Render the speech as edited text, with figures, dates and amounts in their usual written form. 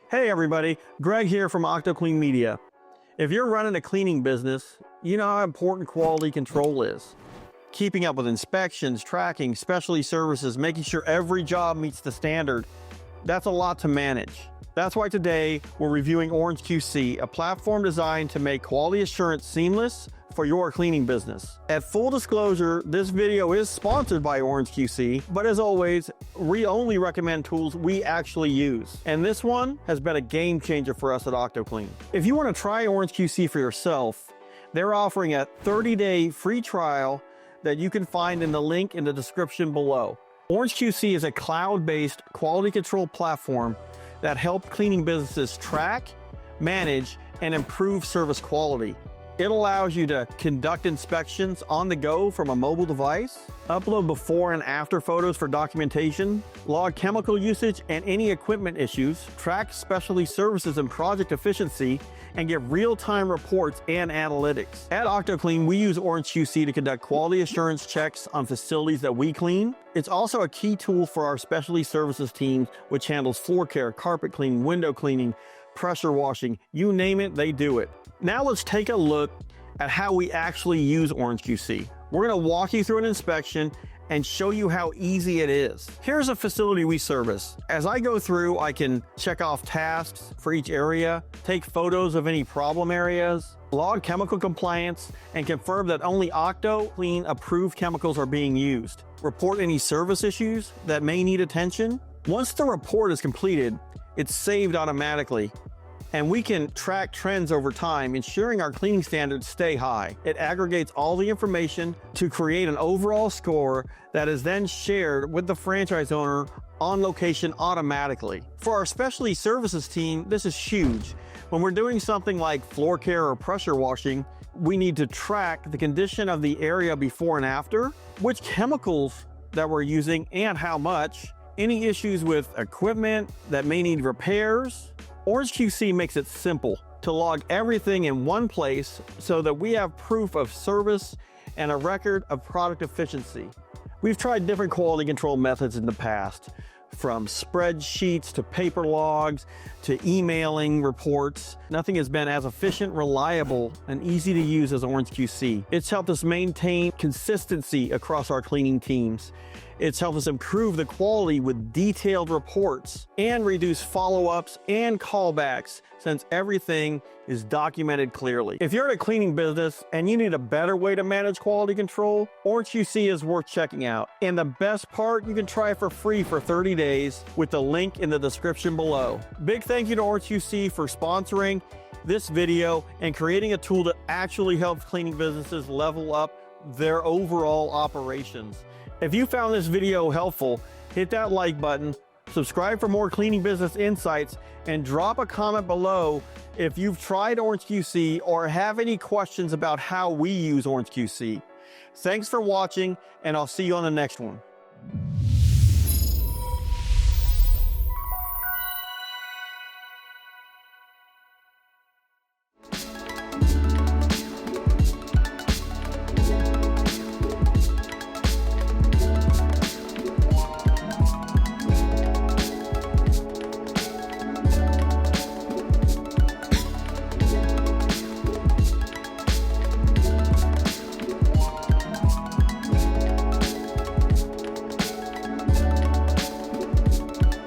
Hey everybody, Greg here from OctoClean Media. If you're running a cleaning business, you know how important quality control is. Keeping up with inspections, tracking, specialty services, making sure every job meets the standard, that's a lot to manage. That's why today we're reviewing OrangeQC, a platform designed to make quality assurance seamless for your cleaning business. At full disclosure, this video is sponsored by OrangeQC, but as always, we only recommend tools we actually use. And this one has been a game changer for us at OctoClean. If you want to try OrangeQC for yourself, they're offering a 30-day free trial that you can find in the link in the description below. OrangeQC is a cloud-based quality control platform that helps cleaning businesses track, manage, and improve service quality. It allows you to conduct inspections on the go from a mobile device, upload before and after photos for documentation, log chemical usage and any equipment issues, track specialty services and project efficiency, and give real-time reports and analytics. At OctoClean, we use OrangeQC to conduct quality assurance checks on facilities that we clean. It's also a key tool for our specialty services team, which handles floor care, carpet cleaning, window cleaning, pressure washing, you name it, they do it. Now let's take a look at how we actually use OrangeQC. We're going to walk you through an inspection and show you how easy it is. Here's a facility we service. As I go through, I can check off tasks for each area, take photos of any problem areas, log chemical compliance, and confirm that only OctoClean approved chemicals are being used. Report any service issues that may need attention. Once the report is completed, it's saved automatically, and we can track trends over time, ensuring our cleaning standards stay high. It aggregates all the information to create an overall score that is then shared with the franchise owner on location automatically. For our specialty services team, this is huge. When we're doing something like floor care or pressure washing, we need to track the condition of the area before and after, which chemicals that we're using and how much, any issues with equipment that may need repairs. OrangeQC makes it simple to log everything in one place so that we have proof of service and a record of product efficiency. We've tried different quality control methods in the past, from spreadsheets to paper logs to emailing reports. Nothing has been as efficient, reliable, and easy to use as OrangeQC. It's helped us maintain consistency across our cleaning teams. It's helped us improve the quality with detailed reports and reduce follow-ups and callbacks, since everything is documented clearly. If you're in a cleaning business and you need a better way to manage quality control, OrangeQC is worth checking out. And the best part, you can try it for free for 30 days with the link in the description below. Big thank you to OrangeQC for sponsoring this video and creating a tool that actually helps cleaning businesses level up their overall operations. If you found this video helpful, hit that like button, subscribe for more cleaning business insights, and drop a comment below if you've tried OrangeQC or have any questions about how we use OrangeQC. Thanks for watching, and I'll see you on the next one.